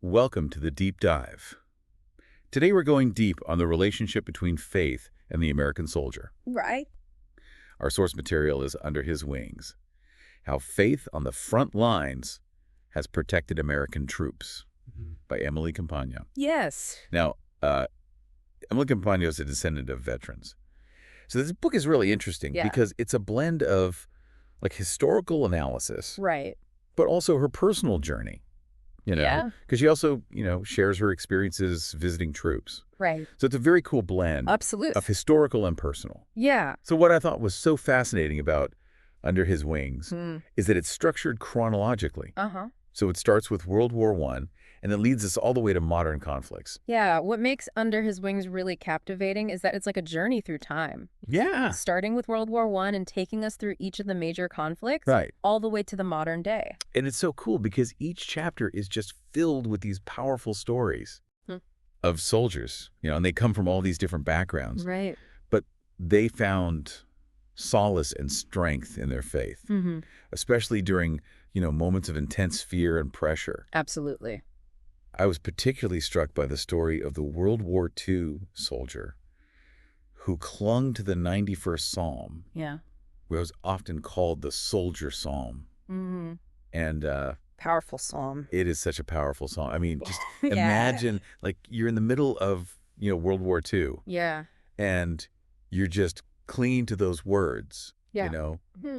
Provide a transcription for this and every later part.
Welcome to the Deep Dive. Today we're going deep on the relationship between faith and the American soldier. Right. Our source material is Under His Wings, How Faith on the Front Lines Has Protected American Troops by Emily Compagno. Yes. Now, Emily Compagno is a descendant of veterans. So this book is really interesting because it's a blend of like historical analysis, Right. but also her personal journey. Because she also, shares her experiences visiting troops. Right. So it's a very cool blend Absolutely. of historical and personal. Yeah. So what I thought was so fascinating about Under His Wings is that it's structured chronologically. Uh-huh. So it starts with World War I and then leads us all the way to modern conflicts. Yeah. What makes Under His Wings really captivating is that it's like a journey through time. Yeah. Starting with World War I and taking us through each of the major conflicts. Right. All the way to the modern day. And it's so cool because each chapter is just filled with these powerful stories of soldiers, and they come from all these different backgrounds. Right. But they found solace and strength in their faith, especially during, moments of intense fear and pressure. Absolutely. I was particularly struck by the story of the World War II soldier who clung to the 91st Psalm, which was often called the Soldier Psalm. And Powerful psalm. it is such a powerful psalm. I mean, just imagine, like, you're in the middle of, World War II. Yeah. And you're just clinging to those words. Yeah.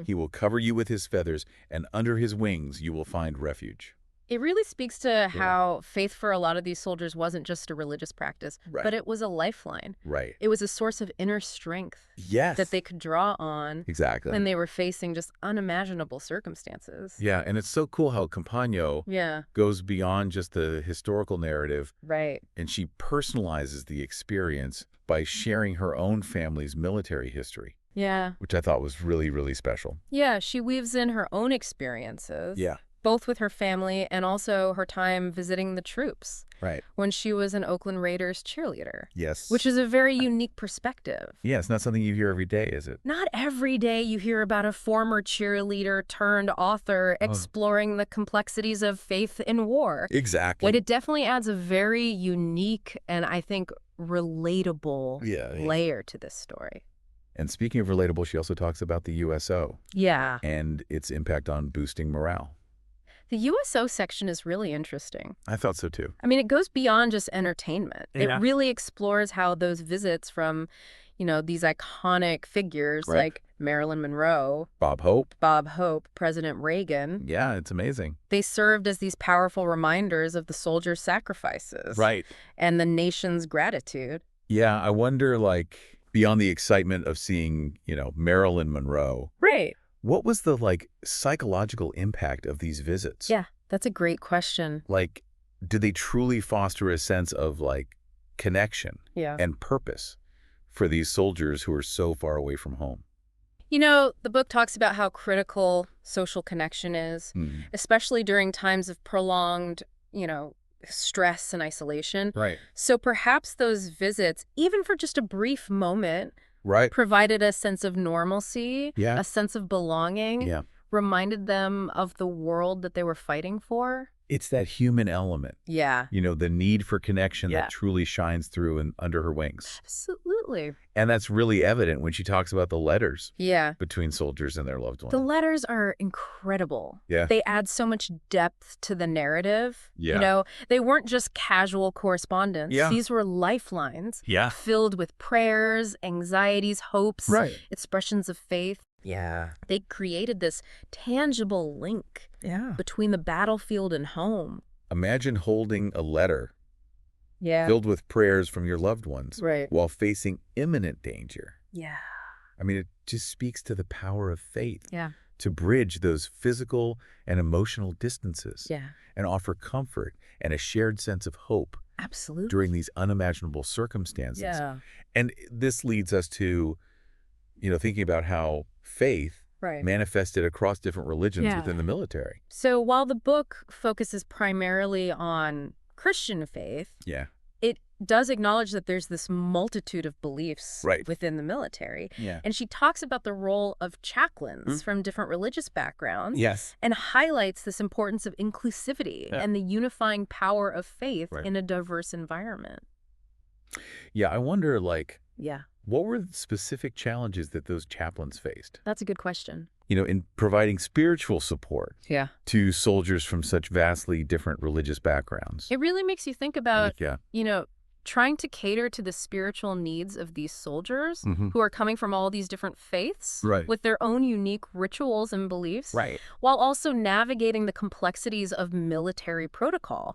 He will cover you with his feathers, and under his wings you will find refuge. It really speaks to how faith for a lot of these soldiers wasn't just a religious practice, Right. but it was a lifeline. Right. It was a source of inner strength Yes. that they could draw on Exactly. when they were facing just unimaginable circumstances. Yeah, and it's so cool how Compagno Yeah, goes beyond just the historical narrative, right. and she personalizes the experience by sharing her own family's military history, Yeah. which I thought was really, really special. Yeah, she weaves in her own experiences. Yeah. Both with her family and also her time visiting the troops Right. when she was an Oakland Raiders cheerleader, Yes. which is a very unique perspective. Yeah, it's not something you hear every day, is it? Not every day you hear about a former cheerleader turned author exploring the complexities of faith in war. Exactly. But it definitely adds a very unique and I think relatable layer to this story. And speaking of relatable, she also talks about the USO Yeah. and its impact on boosting morale. The USO section is really interesting. I thought so too. I mean, it goes beyond just entertainment. Yeah. It really explores how those visits from, these iconic figures like Marilyn Monroe, Bob Hope. President Reagan, Yeah, it's amazing. they served as these powerful reminders of the soldiers' sacrifices Right. and the nation's gratitude. Yeah, I wonder, like, beyond the excitement of seeing, Marilyn Monroe, Right. what was the, psychological impact of these visits? Yeah, that's a great question. Like, do they truly foster a sense of, connection Yeah. and purpose for these soldiers who are so far away from home? The book talks about how critical social connection is, especially during times of prolonged, stress and isolation. Right. So perhaps those visits, even for just a brief moment, Right. provided a sense of normalcy, Yeah. a sense of belonging, Yeah. reminded them of the world that they were fighting for. It's that human element, Yeah. the need for connection Yeah. that truly shines through and Under Her Wings. Absolutely. And that's really evident when she talks about the letters Yeah. between soldiers and their loved ones. The letters are incredible. Yeah. They add so much depth to the narrative. Yeah. They weren't just casual correspondence. Yeah. These were lifelines Yeah. filled with prayers, anxieties, hopes, Right. expressions of faith. Yeah. They created this tangible link between the battlefield and home. Imagine holding a letter Yeah. filled with prayers from your loved ones Right. while facing imminent danger. Yeah. I mean, it just speaks to the power of faith Yeah. to bridge those physical and emotional distances Yeah. and offer comfort and a shared sense of hope Absolutely. during these unimaginable circumstances. Yeah. And this leads us to, thinking about how faith Right. manifested across different religions Yeah. within the military. So while the book focuses primarily on Christian faith, Yeah. it does acknowledge that there's this multitude of beliefs within the military. Yeah. And she talks about the role of chaplains from different religious backgrounds. Yes. And highlights this importance of inclusivity and the unifying power of faith in a diverse environment. Yeah, I wonder, Yeah. what were the specific challenges that those chaplains faced? That's a good question. In providing spiritual support to soldiers from such vastly different religious backgrounds. It really makes you think about, trying to cater to the spiritual needs of these soldiers who are coming from all these different faiths with their own unique rituals and beliefs, while also navigating the complexities of military protocol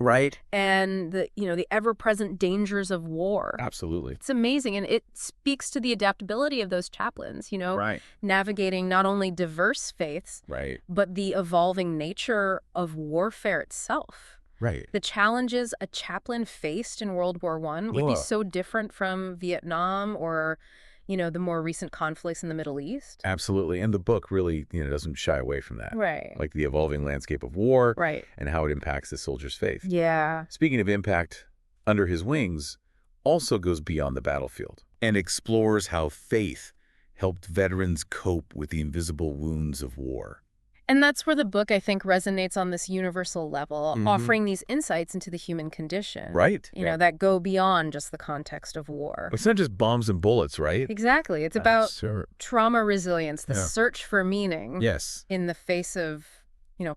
and the ever-present dangers of war. Absolutely. It's amazing, and it speaks to the adaptability of those chaplains, navigating not only diverse faiths, but the evolving nature of warfare itself. The challenges a chaplain faced in World War I would be so different from Vietnam or, the more recent conflicts in the Middle East. Absolutely. And the book really, doesn't shy away from that. Like the evolving landscape of war and how it impacts the soldier's faith. Yeah. Speaking of impact, Under His Wings also goes beyond the battlefield and explores how faith helped veterans cope with the invisible wounds of war. And that's where the book, I think, resonates on this universal level, offering these insights into the human condition. That go beyond just the context of war. It's not just bombs and bullets, right? Exactly. It's about trauma resilience, the search for meaning in the face of,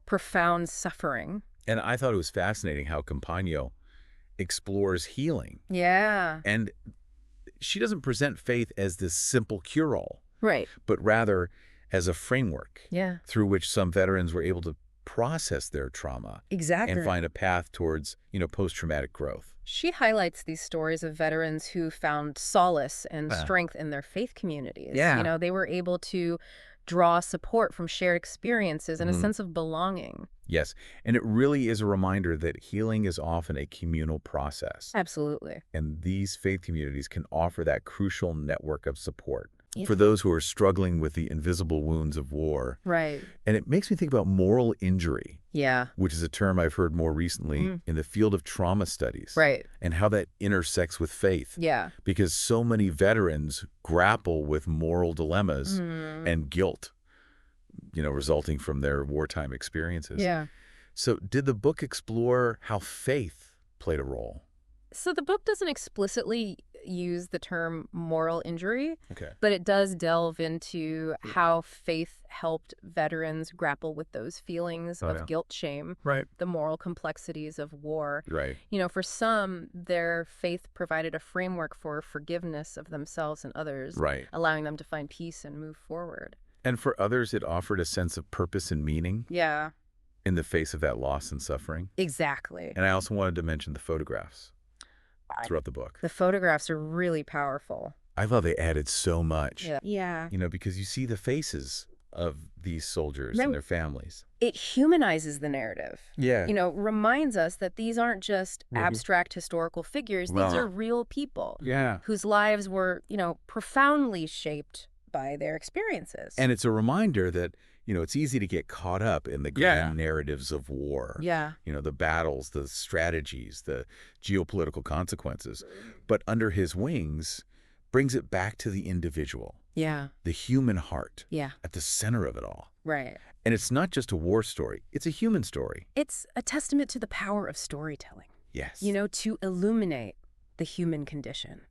profound suffering. And I thought it was fascinating how Compagno explores healing. Yeah. And she doesn't present faith as this simple cure-all. But rather as a framework through which some veterans were able to process their trauma and find a path towards, post-traumatic growth. She highlights these stories of veterans who found solace and strength in their faith communities. They were able to draw support from shared experiences and a sense of belonging. Yes, and it really is a reminder that healing is often a communal process. Absolutely. And these faith communities can offer that crucial network of support for those who are struggling with the invisible wounds of war. And it makes me think about moral injury, which is a term I've heard more recently in the field of trauma studies, and how that intersects with faith. Because so many veterans grapple with moral dilemmas and guilt, resulting from their wartime experiences. So did the book explore how faith played a role? So the book doesn't explicitly use the term moral injury, but it does delve into how faith helped veterans grapple with those feelings of guilt, shame, the moral complexities of war. For some, their faith provided a framework for forgiveness of themselves and others, allowing them to find peace and move forward. And for others, it offered a sense of purpose and meaning. In the face of that loss and suffering. Exactly. And I also wanted to mention the photographs throughout the book. The photographs are really powerful. I thought they added so much. Yeah. Because you see the faces of these soldiers and their families. It humanizes the narrative. Reminds us that these aren't just abstract historical figures. These are real people. Whose lives were, profoundly shaped by their experiences. And it's a reminder that, it's easy to get caught up in the grand narratives of war. The battles, the strategies, the geopolitical consequences. But Under His Wings brings it back to the individual. The human heart. At the center of it all. And it's not just a war story. It's a human story. It's a testament to the power of storytelling. Yes. To illuminate the human condition.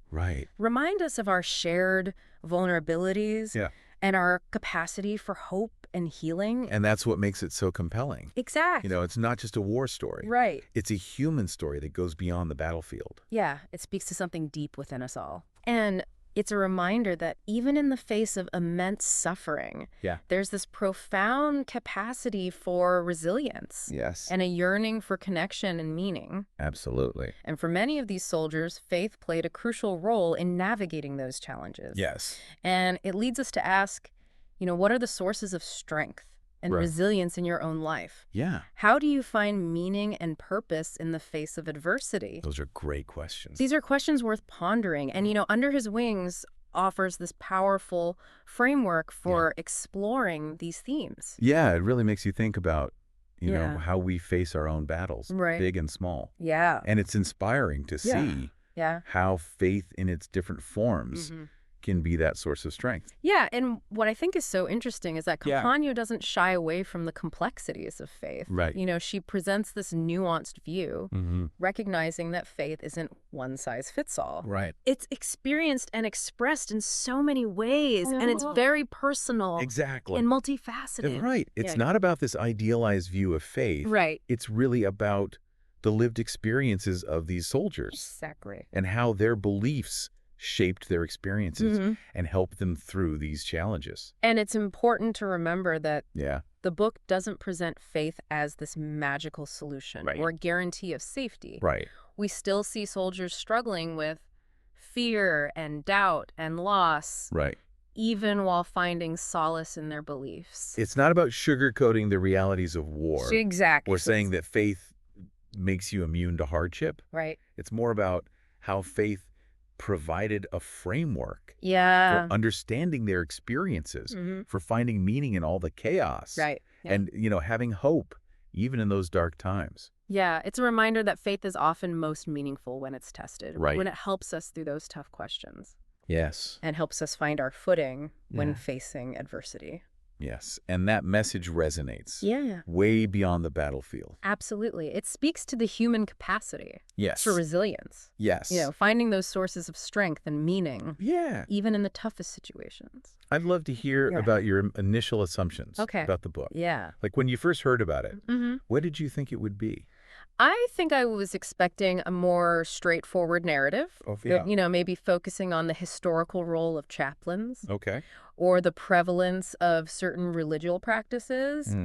Remind us of our shared vulnerabilities and our capacity for hope and healing. And that's what makes it so compelling. Exactly. It's not just a war story. It's a human story that goes beyond the battlefield. It speaks to something deep within us all. And it's a reminder that even in the face of immense suffering, there's this profound capacity for resilience. And a yearning for connection and meaning. Absolutely. And for many of these soldiers, faith played a crucial role in navigating those challenges. And it leads us to ask, what are the sources of strength and resilience in your own life? How do you find meaning and purpose in the face of adversity? Those are great questions. These are questions worth pondering. And, Under His Wings offers this powerful framework for exploring these themes. It really makes you think about, how we face our own battles, big and small. And it's inspiring to see how faith in its different forms can be that source of strength. Yeah, and what I think is so interesting is that Compagno doesn't shy away from the complexities of faith. Right. You know, she presents this nuanced view, recognizing that faith isn't one size fits all. Right. It's experienced and expressed in so many ways, and it's very personal. Exactly. And multifaceted. Right. It's not about this idealized view of faith. Right. It's really about the lived experiences of these soldiers. Exactly. And how their beliefs shaped their experiences and helped them through these challenges. And it's important to remember that the book doesn't present faith as this magical solution or guarantee of safety. Right. We still see soldiers struggling with fear and doubt and loss. Right. Even while finding solace in their beliefs. It's not about sugarcoating the realities of war. Exactly. Or saying that faith makes you immune to hardship. Right. It's more about how faith provided a framework for understanding their experiences, for finding meaning in all the chaos. Right. Yeah. And, having hope, even in those dark times. Yeah, it's a reminder that faith is often most meaningful when it's tested. Right. When it helps us through those tough questions. Yes. And helps us find our footing when facing adversity. Yes, and that message resonates. Yeah. Way beyond the battlefield. Absolutely. It speaks to the human capacity. Yes. For resilience. Yes. Finding those sources of strength and meaning. Yeah. Even in the toughest situations. I'd love to hear about your initial assumptions about the book. Yeah. Like when you first heard about it, what did you think it would be? I think I was expecting a more straightforward narrative. Oh, yeah. Maybe focusing on the historical role of chaplains. Okay. Or the prevalence of certain religious practices.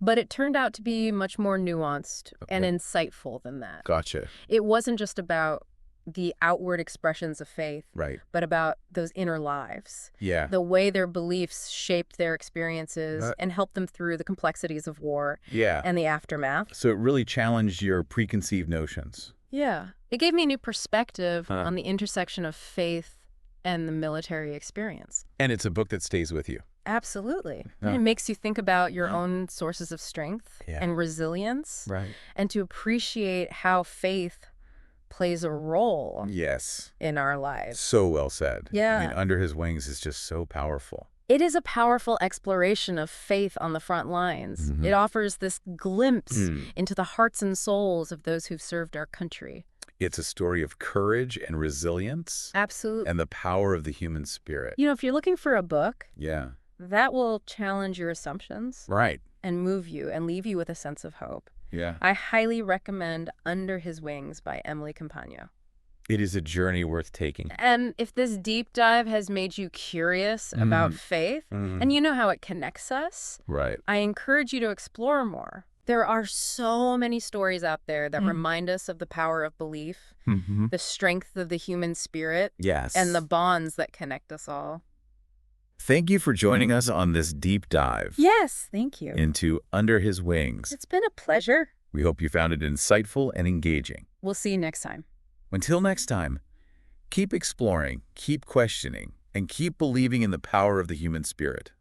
But it turned out to be much more nuanced and insightful than that. Gotcha. It wasn't just about the outward expressions of faith, but about those inner lives. Yeah. The way their beliefs shaped their experiences and helped them through the complexities of war and the aftermath. So it really challenged your preconceived notions. Yeah. It gave me a new perspective on the intersection of faith and the military experience. And it's a book that stays with you. Absolutely. And it makes you think about your own sources of strength and resilience. Right. And to appreciate how faith plays a role in our lives. So well said. Yeah. I mean, Under His Wings is just so powerful. It is a powerful exploration of faith on the front lines. It offers this glimpse into the hearts and souls of those who've served our country. It's a story of courage and resilience. Absolutely. And the power of the human spirit. If you're looking for a book that will challenge your assumptions and move you and leave you with a sense of hope, I highly recommend Under His Wings by Emily Compagno. It is a journey worth taking. And if this deep dive has made you curious about faith, and you know how it connects us, I encourage you to explore more. There are so many stories out there that remind us of the power of belief, the strength of the human spirit, and the bonds that connect us all. Thank you for joining us on this deep dive. Yes, thank you. Into Under His Wings. It's been a pleasure. We hope you found it insightful and engaging. We'll see you next time. Until next time, keep exploring, keep questioning, and keep believing in the power of the human spirit.